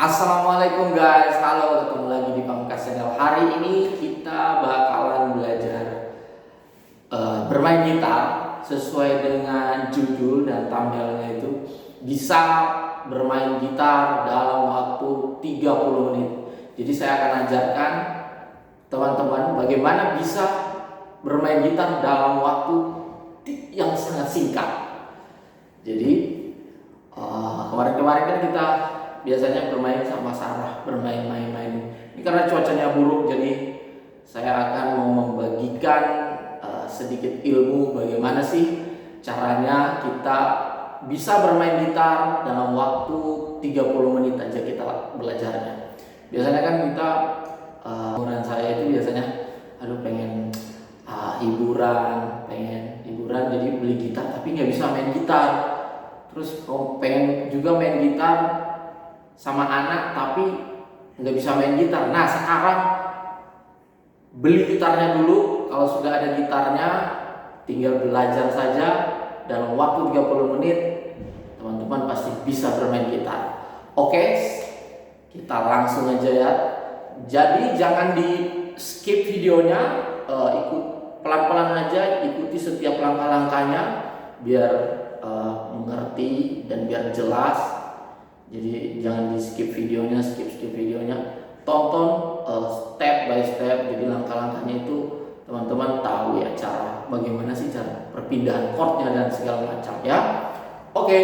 Assalamualaikum guys, halo, ketemu lagi di Pamungkas Channel. Hari ini kita bakalan belajar bermain gitar sesuai dengan judul dan thumbnailnya itu bisa bermain gitar dalam waktu 30 menit. Jadi saya akan ajarkan teman-teman bagaimana bisa bermain gitar dalam waktu yang sangat singkat. Jadi kemarin-kemarin kan kita biasanya bermain sama Sarah, bermain-main. Ini karena cuacanya buruk, jadi saya akan mau membagikan sedikit ilmu bagaimana sih caranya kita bisa bermain gitar dalam waktu 30 menit aja kita belajarnya. Biasanya kan kita umuran saya itu biasanya pengen hiburan jadi beli gitar tapi nggak bisa main gitar. Terus pengen juga main gitar sama anak tapi nggak bisa main gitar. Nah, sekarang beli gitarnya dulu. Kalau sudah ada gitarnya, tinggal belajar saja. Dalam waktu 30 menit teman-teman pasti bisa bermain gitar. Oke, kita langsung aja ya. Jadi jangan di skip videonya, ikut pelan-pelan aja, ikuti setiap langkah-langkahnya biar mengerti dan biar jelas. Jadi jangan di skip videonya, tonton step by step. Jadi langkah-langkahnya itu teman-teman tahu ya bagaimana sih cara perpindahan chordnya dan segala macam ya. Oke,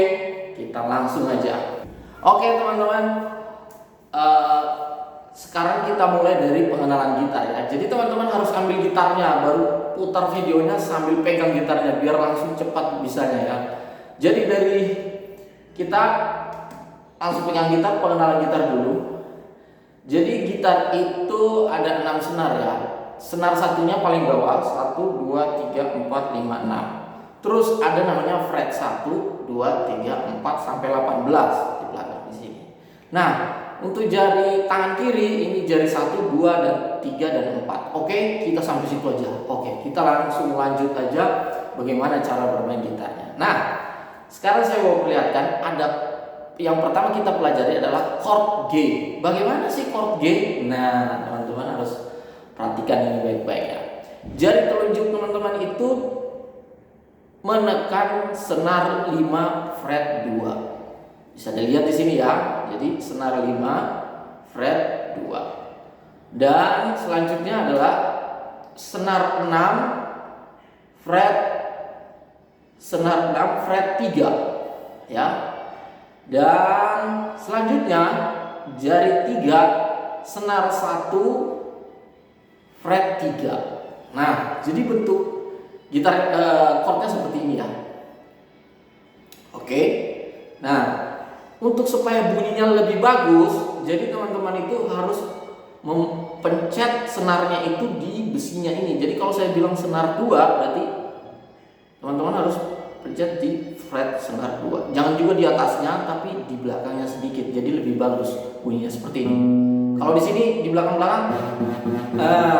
kita langsung aja. Oke teman-teman, sekarang kita mulai dari pengenalan gitar ya. Jadi teman-teman harus ambil gitarnya, baru putar videonya sambil pegang gitarnya biar langsung cepat bisanya ya. Jadi dari kita langsung pegang gitar, pengenalan gitar dulu. Jadi gitar itu ada 6 senar ya. Senar satunya paling bawah, 1, 2, 3, 4, 5, 6. Terus ada namanya fret 1, 2, 3, 4 sampai 18 di belakang di sini. Nah, untuk jari tangan kiri ini jari 1, 2 dan 3 dan 4. Oke, kita sampai situ aja. Oke, kita langsung lanjut aja bagaimana cara bermain gitarnya. Nah, sekarang saya mau perlihatkan ada yang pertama kita pelajari adalah chord G. Bagaimana sih chord G? Nah, teman-teman harus perhatikan ini baik-baik ya. Jari telunjuk teman-teman itu menekan senar 5 fret 2. Bisa dilihat di sini ya. Jadi senar 5 fret 2. Dan selanjutnya adalah senar 6 fret 3 ya. Dan selanjutnya jari 3 senar 1 fret 3. Nah, jadi bentuk gitar chordnya seperti ini ya. Oke. Nah, untuk supaya bunyinya lebih bagus, jadi teman-teman itu harus mempencet senarnya itu di besinya ini. Jadi kalau saya bilang senar 2 berarti teman-teman harus pencet di fret senar 2. Jangan juga di atasnya, tapi di belakangnya sedikit. Jadi lebih bagus bunyinya seperti ini. Kalau di sini di belakang-belakang,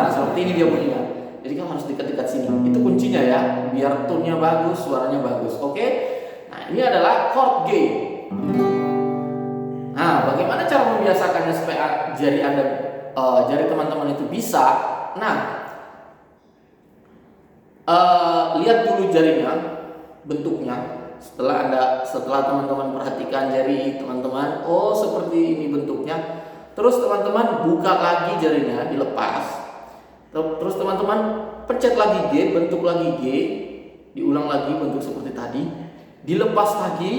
seperti ini dia bunyinya. Jadi kan harus dekat-dekat sini. Itu kuncinya ya, biar tone-nya bagus, suaranya bagus. Oke. Nah, ini adalah chord G. Nah, bagaimana cara membiasakannya supaya jari teman-teman itu bisa? Nah, lihat dulu jarinya, bentuknya. Setelah teman-teman perhatikan jari teman-teman, oh seperti ini bentuknya. Terus teman-teman buka lagi jarinya, dilepas. Terus teman-teman pencet lagi G, bentuk lagi G, diulang lagi bentuk seperti tadi, dilepas lagi,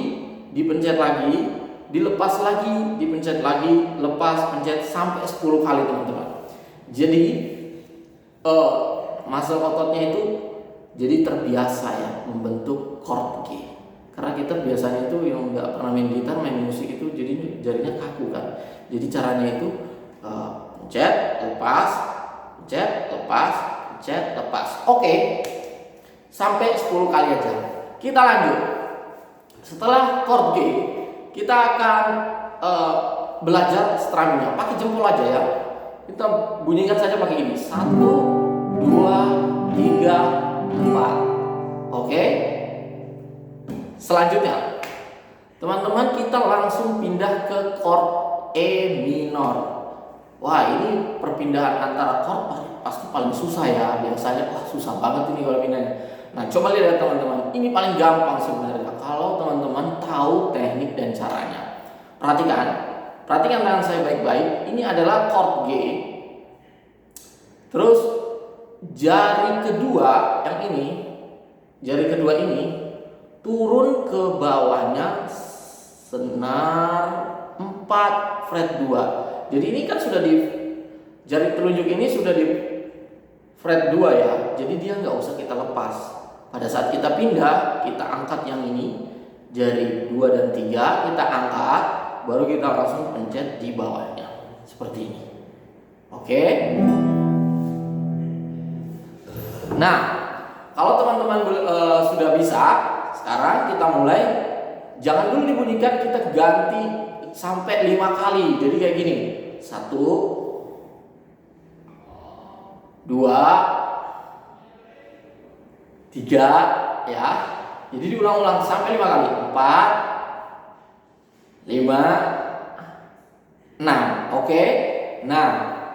dipencet lagi, dilepas lagi, dipencet lagi, lepas, pencet sampai 10 kali teman-teman. Jadi muscle ototnya itu jadi terbiasa ya membentuk chord G. Karena kita biasanya itu yang nggak pernah main gitar, main musik itu jadi jarinya kaku kan. Jadi caranya itu pencet, lepas, pencet, lepas, pencet, lepas. Oke, sampai 10 kali aja. Kita lanjut. Setelah chord G, kita akan belajar strummingnya. Pakai jempol aja ya. Kita bunyikan saja pakai ini. 1, 2, 3, 4. Oke. Selanjutnya teman-teman kita langsung pindah ke chord E minor. Wah, ini perpindahan antara chord pasti paling susah ya. Biasanya wah susah banget ini kalau pindahnya. Nah, coba lihat teman-teman. Ini paling gampang sebenarnya kalau teman-teman tahu teknik dan caranya. Perhatikan tangan saya baik-baik. Ini adalah chord G. Terus jari kedua ini turun ke bawahnya senar 4 fret 2. Jadi ini kan sudah di jari telunjuk ini sudah di fret 2 ya. Jadi dia nggak usah kita lepas. Pada saat kita pindah, kita angkat yang ini, jari 2 dan 3 kita angkat, baru kita langsung pencet di bawahnya seperti ini. Oke. Nah, kalau teman-teman sudah bisa, sekarang kita mulai. Jangan dulu dibunyikan, kita ganti sampai 5 kali. Jadi kayak gini. 1 2 3 ya. Jadi diulang-ulang sampai 5 kali. 4 5 6. Oke. Nah,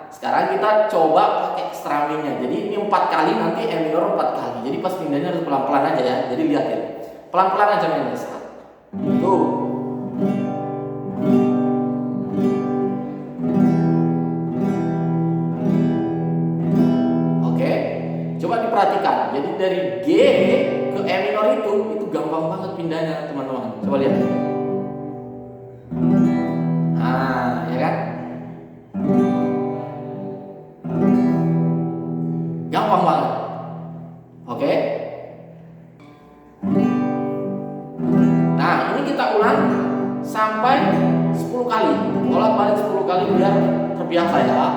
sekarang kita coba pakai strummingnya. Jadi ini 4 kali, nanti E minor 4 kali. Jadi pas pindahnya harus pelan-pelan aja ya. Jadi lihatin, pelan-pelan aja mainnya. 1 Oke, coba diperhatikan. Jadi dari G ke E minor itu gampang banget pindahnya teman-teman. Coba lihat. Nah, ya kan? Gampang banget. Oke. Nah, ini kita ulang sampai 10 kali. Bolak-balik 10 kali biar terbiasa ya.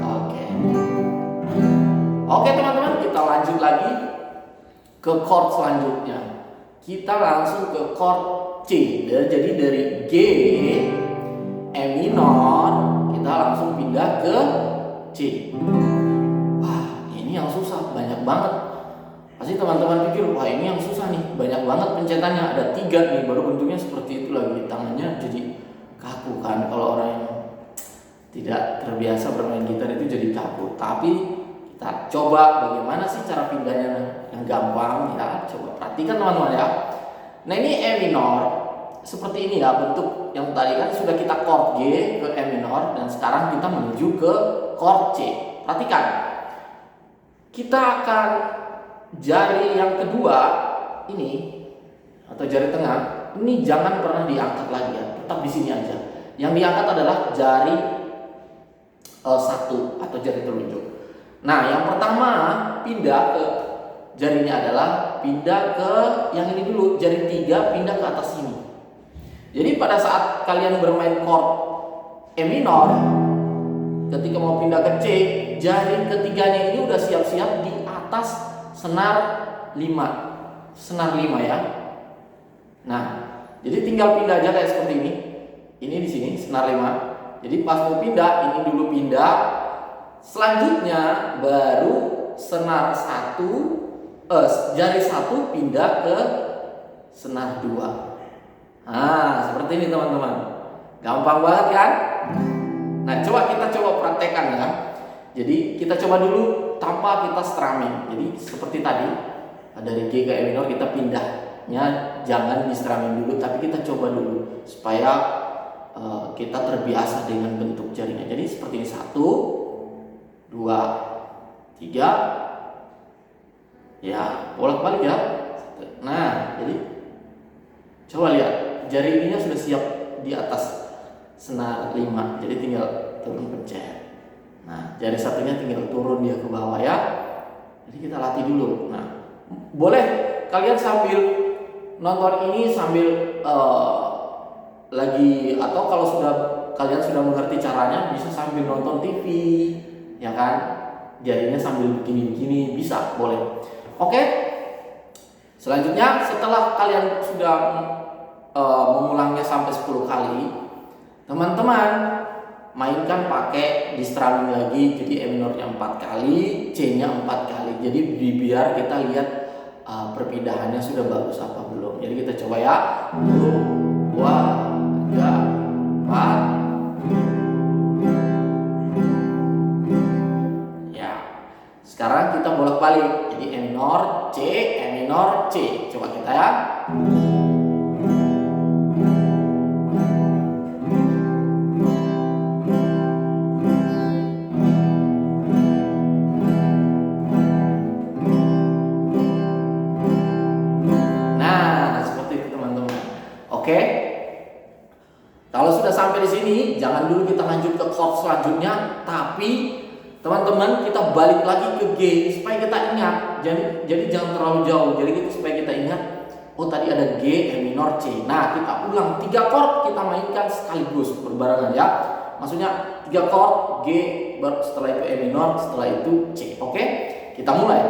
Oke. Oke, teman-teman, kita lanjut lagi ke chord selanjutnya. Kita langsung ke chord C. Jadi dari G E minor kita langsung pindah ke C. Yang susah banyak banget. Pasti teman-teman pikir, wah ini yang susah nih, banyak banget pencetannya, ada 3 nih, baru bentuknya seperti itu lagi, tangannya jadi kaku kan. Kalau orang yang tidak terbiasa bermain gitar itu jadi kaku. Tapi kita coba bagaimana sih cara pindahnya yang gampang ya. Coba perhatikan teman-teman ya. Nah, ini E minor seperti ini ya, bentuk yang tadi kan sudah kita chord G ke E minor, dan sekarang kita menuju ke chord C. Perhatikan, kita akan jari yang kedua ini atau jari tengah ini jangan pernah diangkat lagi ya, tetap di sini aja. Yang diangkat adalah jari 1 atau jari telunjuk. Nah, yang pertama pindah ke jarinya adalah pindah ke yang ini dulu, jari 3 pindah ke atas sini. Jadi pada saat kalian bermain chord E minor, ketika mau pindah ke C, jari ketiganya ini udah siap-siap di atas senar 5. Senar 5 ya. Nah, jadi tinggal pindah aja kayak seperti ini. Ini di sini senar 5. Jadi pas mau pindah, ini dulu pindah. Selanjutnya baru senar 1, jari 1 pindah ke senar 2. Nah, seperti ini teman-teman. Gampang banget kan? Nah, kita coba praktekkan ya. Jadi kita coba dulu tanpa kita strumming. Jadi seperti tadi, dari G ke E minor kita pindahnya jangan di strumming dulu, tapi kita coba dulu supaya kita terbiasa dengan bentuk jarinya. Jadi seperti ini, 1 2 3 ya, bolak-balik ya. Nah, jadi coba lihat, jari ininya sudah siap di atas senar 5, jadi tinggal turun pencet. Nah, jari satunya tinggal turun dia ke bawah ya. Jadi kita latih dulu. Nah, boleh kalian sambil nonton ini sambil lagi, atau kalau kalian sudah mengerti caranya bisa sambil nonton TV, ya kan? Jarinya sambil begini-begini bisa, boleh. Oke. Selanjutnya setelah kalian sudah mengulangnya sampai 10 kali, teman-teman mainkan pakai di strumming lagi. Jadi E minornya 4 kali, C-nya 4 kali. Jadi biar kita lihat perpindahannya sudah bagus apa belum. Jadi kita coba ya. 1 2 3 4 bolak-balik. Jadi E minor, C, E minor, C. Coba kita ya. Nah, seperti itu teman-teman. Oke. Kalau sudah sampai di sini, jangan dulu kita lanjut ke chord selanjutnya, tapi teman-teman kita balik lagi ke G supaya kita ingat. Jadi jangan terlalu jauh. Jadi kita supaya kita ingat, oh tadi ada G, E minor, C. Nah, kita ulang 3 chord kita mainkan sekaligus berbarengan ya. Maksudnya 3 chord G, setelah itu E minor, setelah itu C. Oke? Kita mulai.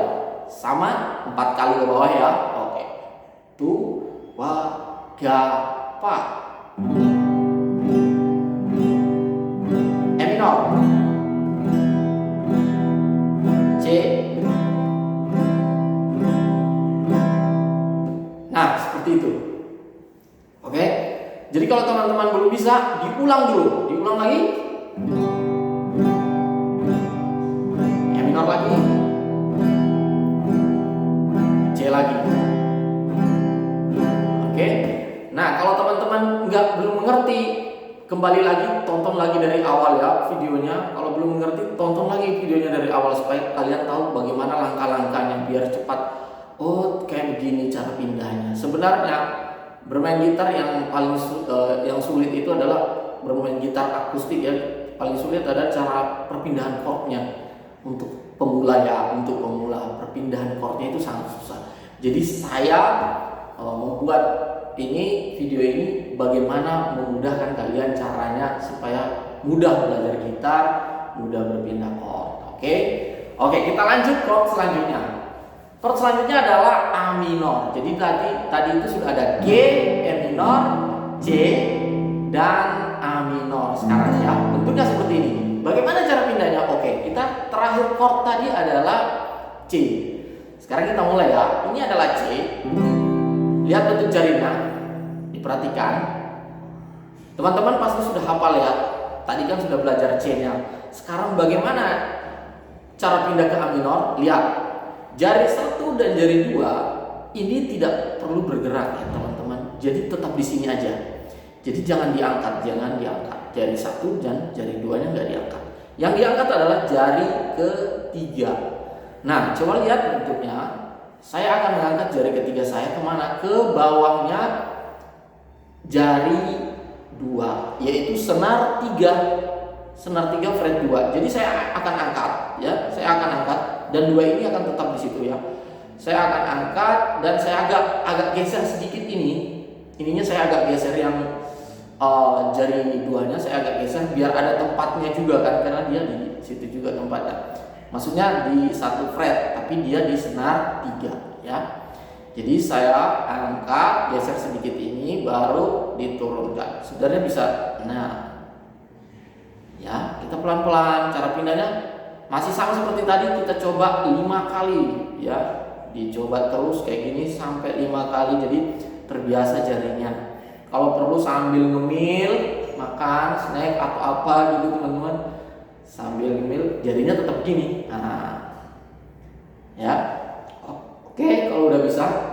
Sama 4 kali ke bawah ya. Oke. Tu, wa, ga, pa. E minor, C. Nah, seperti itu. Oke. Jadi kalau teman-teman belum bisa, diulang dulu. Diulang lagi. E minor lagi. C lagi. Oke. Nah, kalau teman-teman belum mengerti, kembali lagi, tonton lagi dari awal ya videonya. Kalau belum mengerti, tonton lagi videonya dari awal supaya kalian tahu bagaimana langkah-langkahnya biar cepat. Oh, kayak begini cara pindahnya. Sebenarnya bermain gitar yang paling sulit itu adalah bermain gitar akustik ya. Paling sulit adalah cara perpindahan chordnya. Untuk pemula ya, untuk pemula perpindahan chordnya itu sangat susah. Jadi saya membuat video ini bagaimana memudahkan kalian caranya supaya mudah belajar gitar, mudah berpindah chord. Oke, kita lanjut chord selanjutnya. Chord selanjutnya adalah A minor. Jadi tadi itu sudah ada G, E minor, C, dan A minor. Sekarang ya, bentuknya seperti ini. Bagaimana cara pindahnya? Oke, kita terakhir chord tadi adalah C. Sekarang kita mulai ya. Ini adalah C. Lihat bentuk jarinya, diperhatikan. Teman-teman pasti sudah hafal ya. Tadi kan sudah belajar C-nya. Sekarang bagaimana cara pindah ke A minor? Lihat, jari 1 dan jari 2 ini tidak perlu bergerak ya teman-teman. Jadi tetap di sini aja. Jadi jangan diangkat. Jari 1 dan jari 2-nya nggak diangkat. Yang diangkat adalah jari ketiga. Nah, coba lihat bentuknya. Saya akan mengangkat jari ketiga saya kemana? Ke bawahnya jari 2, yaitu senar 3 fret 2. Jadi saya akan angkat ya, dan 2 ini akan tetap di situ ya. Saya akan angkat dan saya agak geser sedikit ini. Ininya saya agak geser yang jari 2-nya saya agak geser biar ada tempatnya juga kan, karena dia di situ juga tempatnya. Maksudnya di 1 fret, tapi dia di senar 3 ya. Jadi saya angkat, geser sedikit ini, baru diturunkan. Sebenarnya bisa. Nah, ya kita pelan-pelan. Cara pindahnya masih sama seperti tadi. Kita coba 5 kali ya. Dicoba terus kayak gini sampai 5 kali. Jadi terbiasa jarinya. Kalau perlu sambil ngemil, makan, snack atau apa gitu teman-teman, sambil ngemil jarinya tetap gini. Nah, ya. Oke, kalau udah bisa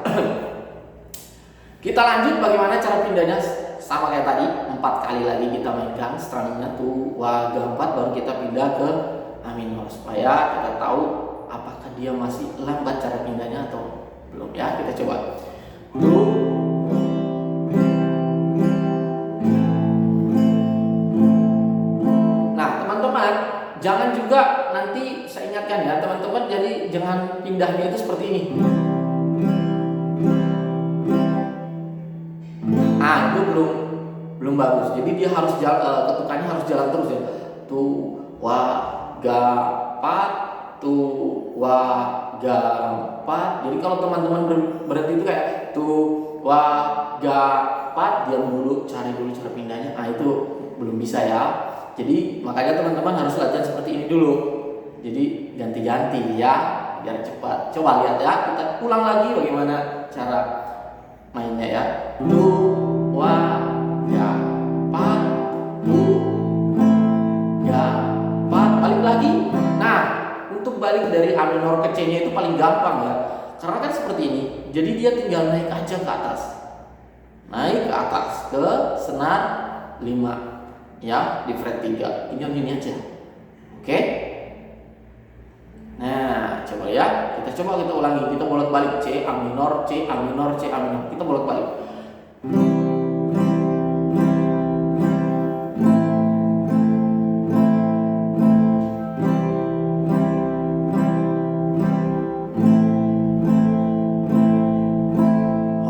kita lanjut bagaimana cara pindahnya. Sama kayak tadi, 4 kali lagi kita mainkan strumingnya tu, wa, ga, 4, baru kita pindah ke A minor supaya kita tahu apakah dia masih lambat cara pindahnya atau belum ya. Kita coba tu. Nah teman-teman, jangan juga nanti saya ingatkan ya teman-teman, jadi jangan pindahnya itu seperti ini. Ah, itu belum bagus. Jadi dia harus ketukannya harus jalan terus ya. Tu, wa, ga, pa, tu, wa, ga, pa. Jadi kalau teman-teman berhenti itu kayak tu, wa, ga, pa, diam dulu, cari dulu cara pindahnya. Ah, itu belum bisa ya. Jadi makanya teman-teman harus latihan seperti ini dulu. Jadi ganti-ganti ya, biar cepat. Coba lihat ya, kita ulang lagi bagaimana cara mainnya ya. Tu, wa, ga, pa, tu, ga, pa. Balik lagi. Nah, untuk balik balik dari A minor ke C nya itu paling gampang ya, karena kan seperti ini. Jadi dia tinggal naik aja ke atas, naik ke atas ke senar 5 ya, di fret 3. Ini aja. Oke. Nah, coba ya, kita ulangi, kita bolak-balik C A minor, C A minor, C A minor. Kita bolak-balik.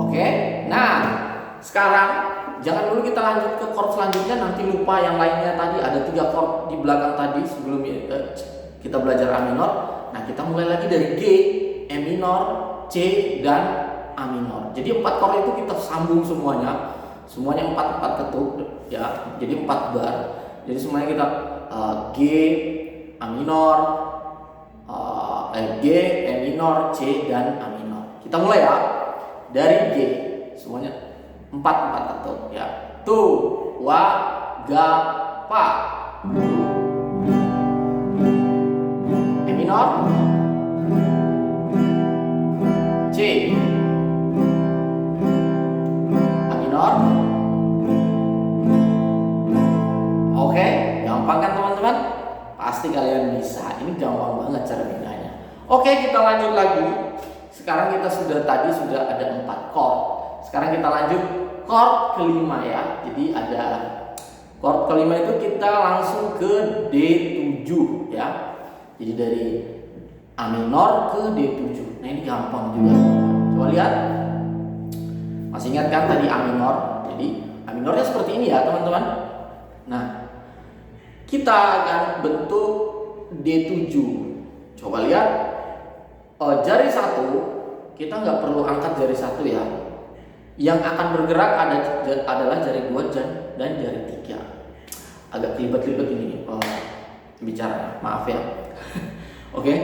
Oke. Nah, sekarang jangan dulu kita lanjut ke chord selanjutnya, nanti lupa yang lainnya. Tadi ada 3 chord di belakang tadi sebelum kita belajar A minor. Nah, kita mulai lagi dari G, E minor, C, dan A minor. Jadi 4 chord itu kita sambung semuanya. Semuanya 4 ketuk ya. Jadi 4 bar. Jadi semuanya kita G, A minor, G, E minor, C, dan A minor. Kita mulai ya. Dari G, semuanya 4 ketuk ya. Tu, wa, ga, pa. E minor, C, A minor. Oke, gampang kan teman-teman? Pasti kalian bisa. Ini gampang banget cara bedanya. Oke, kita lanjut lagi. Sekarang kita sudah ada 4 chord. Sekarang kita lanjut chord kelima ya. Jadi ada chord kelima itu kita langsung ke D7 ya. Jadi dari A minor ke D7. Nah, ini gampang juga. Coba lihat. Masih ingat kan tadi A minor? Jadi A minornya seperti ini ya teman-teman. Nah, kita akan bentuk D7. Coba lihat. Jari 1 kita nggak perlu angkat jari 1 ya. Yang akan bergerak adalah jari 2 dan jari 3. Agak kelibet-kelibet ini bicaranya, maaf ya. Oke,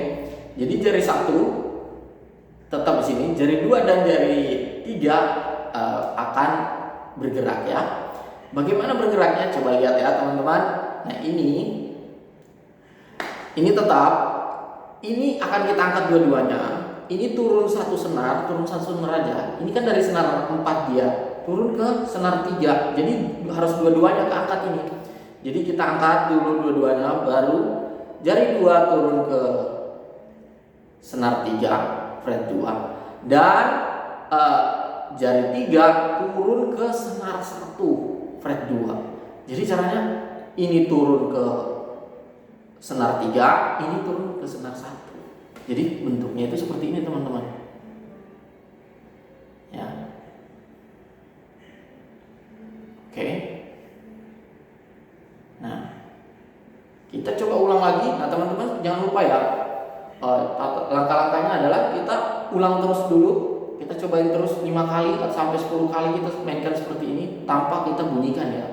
jadi jari 1 tetap di sini, jari 2 dan jari 3 akan bergerak ya. Bagaimana bergeraknya? Coba lihat ya teman-teman. Nah, ini tetap, ini akan kita angkat dua-duanya. Ini turun satu senar aja. Ini kan dari senar 4 dia turun ke senar 3. Jadi harus dua-duanya keangkat ini. Jadi kita angkat dulu dua-duanya, baru jari 2 turun ke senar 3 fret 2 dan jari 3 turun ke senar 1 fret 2. Jadi caranya ini turun ke senar 3, ini turun ke senar 1. Jadi bentuknya itu seperti ini teman-teman. Ya. Oke. Nah, kita coba ulang lagi. Nah teman-teman jangan lupa ya, langkah-langkahnya adalah kita ulang terus dulu. Kita cobain terus 5 kali sampai 10 kali kita mainkan seperti ini tanpa kita bunyikan ya.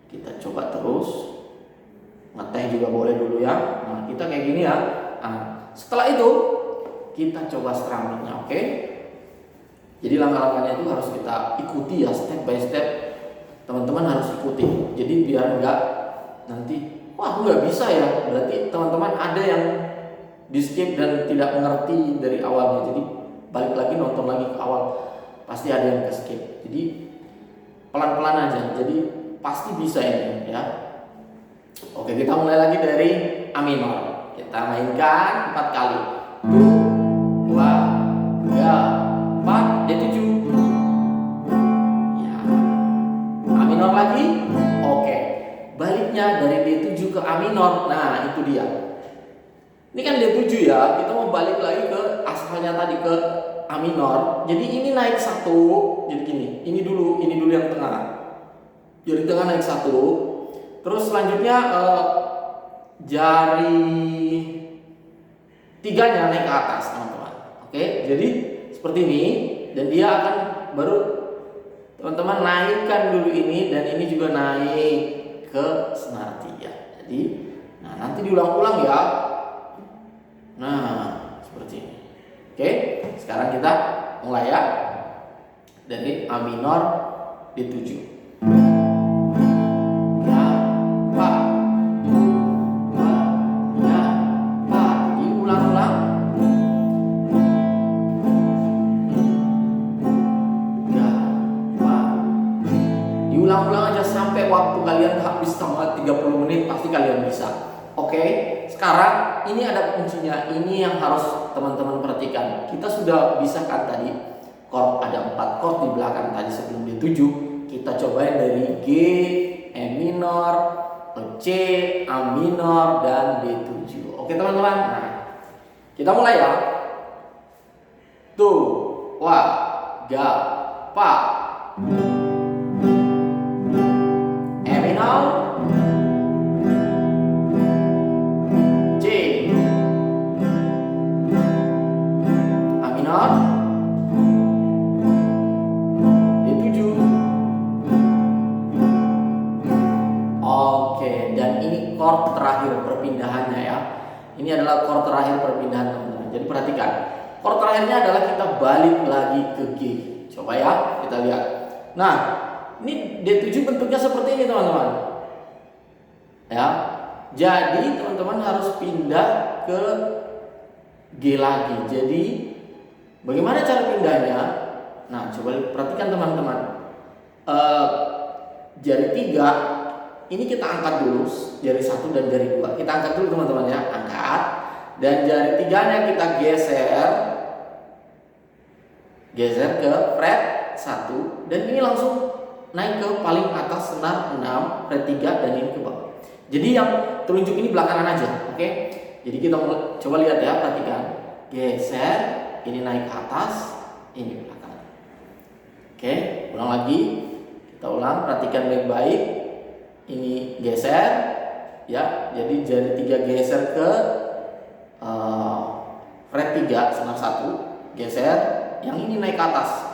Kita coba terus. Ngeteh juga boleh dulu ya. Nah kita kayak gini ya. Nah, setelah itu kita coba strummingnya, oke? Jadi langkah-langkahnya itu harus kita ikuti ya, step by step. Teman-teman harus ikuti. Jadi biar enggak nanti, wah aku nggak bisa ya. Berarti teman-teman ada yang di skip dan tidak mengerti dari awalnya. Jadi balik lagi nonton lagi ke awal. Pasti ada yang ke skip. Jadi pelan-pelan aja. Jadi pasti bisa ini ya. Oke, kita mulai lagi dari A minor. Kita mainkan 4 kali. Tu, wa, ga, pa, D7. Ya. A minor lagi. Oke. Baliknya dari D7 ke A minor. Nah, itu dia. Ini kan D7 ya. Kita mau balik lagi ke asalnya tadi ke A minor. Jadi ini naik 1. Jadi gini. Ini dulu yang tengah. Jari tengah naik 1. Terus selanjutnya jari 3-nya naik ke atas teman-teman. Oke, jadi seperti ini. Dan dia akan baru teman-teman naikkan dulu ini. Dan ini juga naik ke senar 3. Jadi nah nanti diulang-ulang ya. Nah seperti ini. Oke, sekarang kita mulai ya. Dari A minor D7. waktu kalian habis sama 30 menit pasti kalian bisa. Oke, sekarang ini ada kuncinya. Ini yang harus teman-teman perhatikan. Kita sudah bisa kan tadi chord, ada 4 chord di belakang tadi sebelum D7. Kita cobain dari G, E minor, C, A minor, dan D7. Oke teman-teman, nah kita mulai ya. Tu, wa, ga, pa, E minor, C, A minor, D7. Oke, dan ini chord terakhir perpindahannya ya. Ini adalah chord terakhir perpindahan teman-teman. Jadi perhatikan, chord terakhirnya adalah kita balik lagi ke G. Coba ya, kita lihat. Nah, ini D7 bentuknya seperti ini teman-teman. Ya, jadi teman-teman harus pindah ke G lagi. Jadi bagaimana cara pindahnya? Nah, coba perhatikan teman-teman. Jari 3 ini kita angkat dulu, jari 1 dan jari 2. Kita angkat dulu teman-teman ya, angkat. Dan jari 3-nya kita geser ke fret 1, dan ini langsung naik ke paling atas senar 6, fret 3, dan ini ke bawah. Jadi yang telunjuk ini belakangan aja, oke? Jadi kita coba lihat ya, perhatikan. Geser, ini naik ke atas, ini belakang. Oke, ulang lagi. Kita ulang, perhatikan baik-baik. Ini geser ya, jadi jari 3 geser ke fret 3 senar 1, geser, yang ini naik ke atas.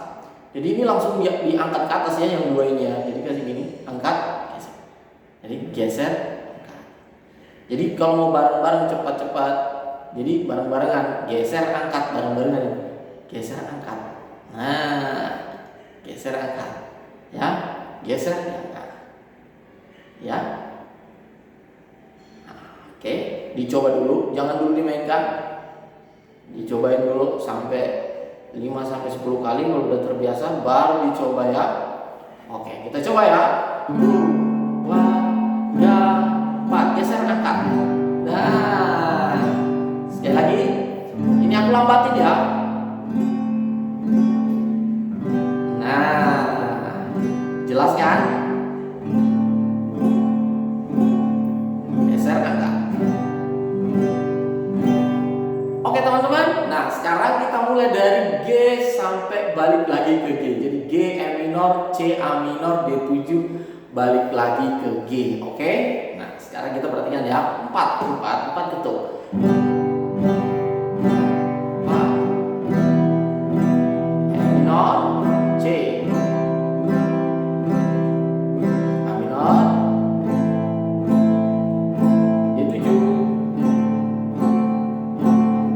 Jadi ini langsung diangkat ke atas ya, yang 2 ini ya. Jadi kasih gini, angkat, geser. Jadi geser, angkat. Jadi kalau mau bareng-bareng cepat-cepat, jadi bareng-barengan, geser, angkat, bareng-barengan. Geser, angkat. Nah, geser, angkat. Ya, geser, angkat. Ya, oke, dicoba dulu, jangan dulu dimainkan, dicobain dulu sampai 5-10 kali. Kalau udah terbiasa baru dicoba ya. Oke, kita coba ya. 2, 3, 4, geser, angkat. Nah, sekali lagi, ini aku lambatin ya. Nah, jelas kan? Oke teman-teman, nah sekarang kita mulai dari G sampai balik lagi ke G. Jadi G, E minor, C, A minor, D7, balik lagi ke G. Oke, nah sekarang kita perhatikan ya, 4 ketuk. 4, E minor, C, A minor, D7,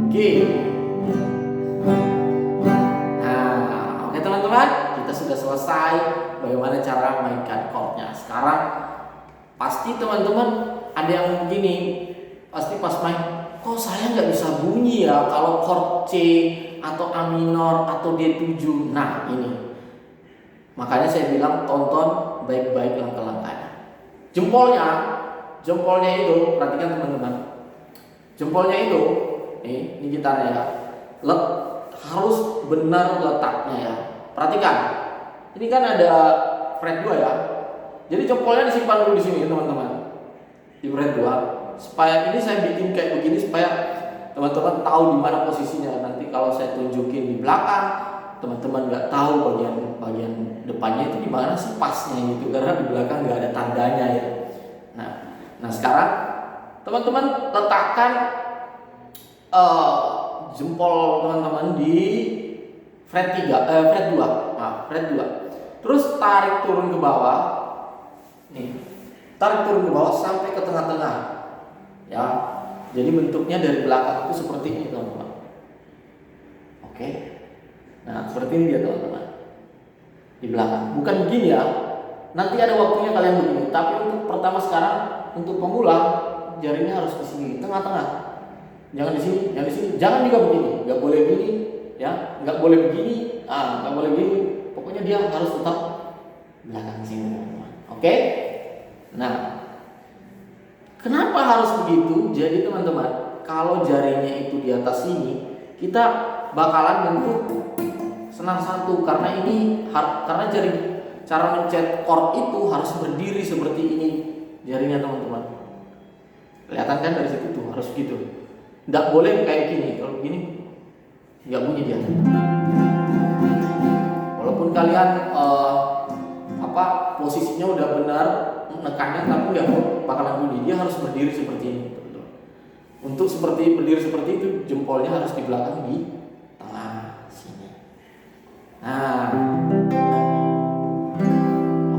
G. Nah, oke teman-teman, kita sudah selesai bagaimana cara mainkan chordnya. Sekarang pasti teman-teman ada yang begini, pasti pas main, kok saya nggak bisa bunyi ya kalau chord C atau A minor atau D7. Nah ini, makanya saya bilang tonton baik-baik langkah-langkahnya. Jempolnya itu, perhatikan teman-teman. Jempolnya itu, ini gitarnya ya, harus benar letaknya ya. Perhatikan, ini kan ada fret 2 ya. Jadi jempolnya disimpan dulu di sini teman-teman, di fret 2. Supaya ini saya bikin kayak begini supaya teman-teman tahu di mana posisinya. Nanti kalau saya tunjukin di belakang, teman-teman nggak tahu bagian depannya itu di mana sih pasnya gitu, karena di belakang nggak ada tandanya ya. Nah sekarang teman-teman letakkan jempol teman-teman di fret 2. Terus tarik turun ke bawah. Nih, tarik turun ke bawah sampai ke tengah-tengah. Ya. Jadi bentuknya dari belakang itu seperti ini, teman-teman. Oke. Nah, seperti ini dia, teman-teman. Di belakang. Bukan begini ya. Nanti ada waktunya kalian begini, tapi untuk pertama sekarang untuk pemula jarinya harus di sini, tengah-tengah. Jangan di sini, jangan juga begini, nggak boleh begini, ya, nggak boleh begini, nggak boleh begini. Pokoknya dia harus tetap belakang sini, teman-teman. Oke, Nah, kenapa harus begitu? Jadi teman-teman, kalau jarinya itu di atas sini, kita bakalan bentuk senar satu karena karena cara mencet chord itu harus berdiri seperti ini jarinya teman-teman. Kelihatan kan dari situ tuh harus gitu. Nggak boleh kayak gini. Kalau begini nggak bunyi dia. Walaupun kalian posisinya udah benar menekannya, tapi nggak bakalan bunyi. Dia harus berdiri seperti ini. Untuk berdiri seperti itu, jempolnya harus di belakang di tengah sini. Nah,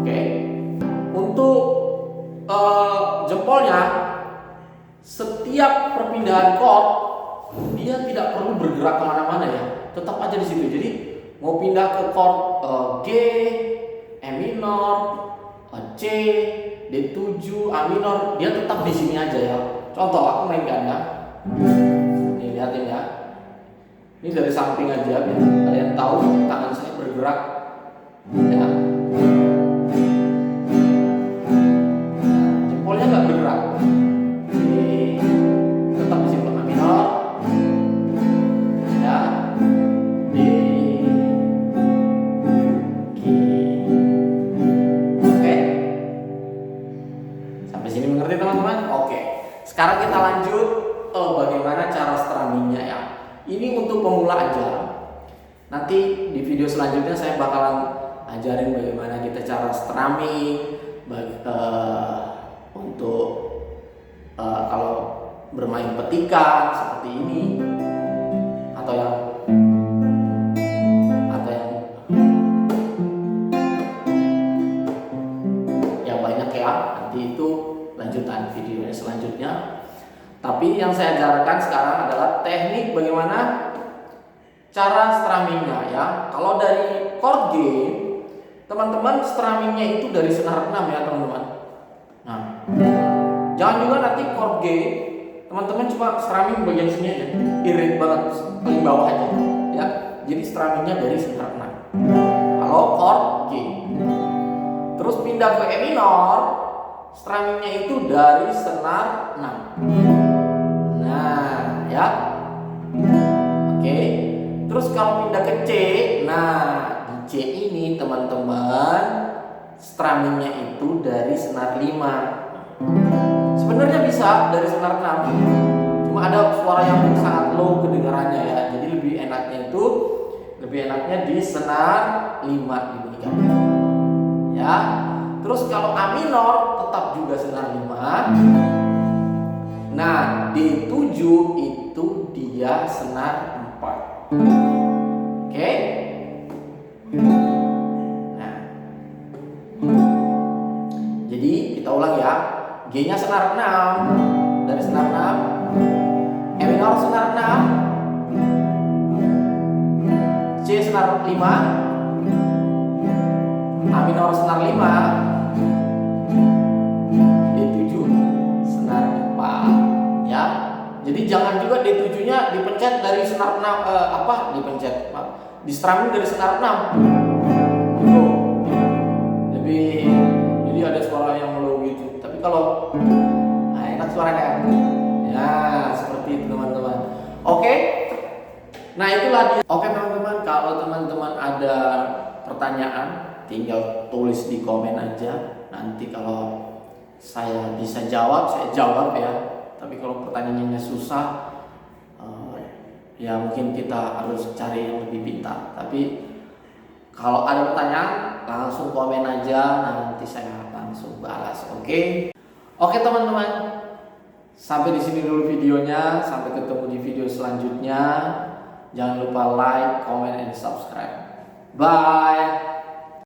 oke. Untuk jempolnya, setiap perpindahan chord dia tidak perlu bergerak kemana-mana ya, tetap aja di situ. Jadi mau pindah ke chord G, E minor, C, D7, A minor, dia tetap di sini aja ya. Contoh aku mainkan ya. Nih lihatin ya. Ini dari samping aja biar kalian tahu tangan saya bergerak ya. Jempolnya nggak bergerak. Ini tetap di situ A minor. Ya. D, G. Oke. Sampai sini mengerti teman-teman? Oke. Sekarang kita lanjut bagaimana cara strummingnya ya. Ini untuk pemula aja. Nanti di video selanjutnya saya bakalan ajarin bagaimana kita cara strumming untuk kalau bermain petikan seperti ini atau yang banyak ya. Nanti itu lanjutan videonya selanjutnya. Tapi yang saya ajarkan sekarang adalah teknik bagaimana cara strummingnya ya. Kalau dari chord G, teman-teman strummingnya itu dari senar 6 ya teman-teman. Nah, jangan juga nanti chord G, teman-teman cuma strumming bagian sini aja, irit banget, paling bawah aja ya. Jadi strummingnya dari senar 6. Kalau chord G, terus pindah ke E minor, strummingnya itu dari senar 6. Nah, ya. Oke. Terus kalau pindah ke C, nah di C ini teman-teman strummingnya itu dari senar 5. Sebenarnya bisa dari senar 6. Cuma ada suara yang sangat low kedengarannya ya. Jadi lebih enaknya di senar 5 dibunyikan. Ya. Terus kalau A minor tetap juga senar 5. Nah, D7 itu dia senar 4. Oke? Nah. Jadi kita ulang ya. G-nya senar 6. Dari senar 6. E minor senar 6. C senar 5. A minor senar 5. Jadi jangan juga D7-nya dipencet dari senar 6 di strumming dari senar 6. Jadi ada suara yang low gitu. Tapi kalau enak suaranya. Ya, seperti itu teman-teman. Oke. Nah, itulah dia. Oke teman-teman, kalau teman-teman ada pertanyaan tinggal tulis di komen aja. Nanti kalau saya bisa jawab, saya jawab ya. Tapi kalau pertanyaannya susah, ya mungkin kita harus cari yang lebih pintar. Tapi kalau ada pertanyaan, langsung komen aja, nanti saya langsung balas. Oke? Oke teman-teman, sampai di sini dulu videonya. Sampai ketemu di video selanjutnya. Jangan lupa like, comment, and subscribe. Bye.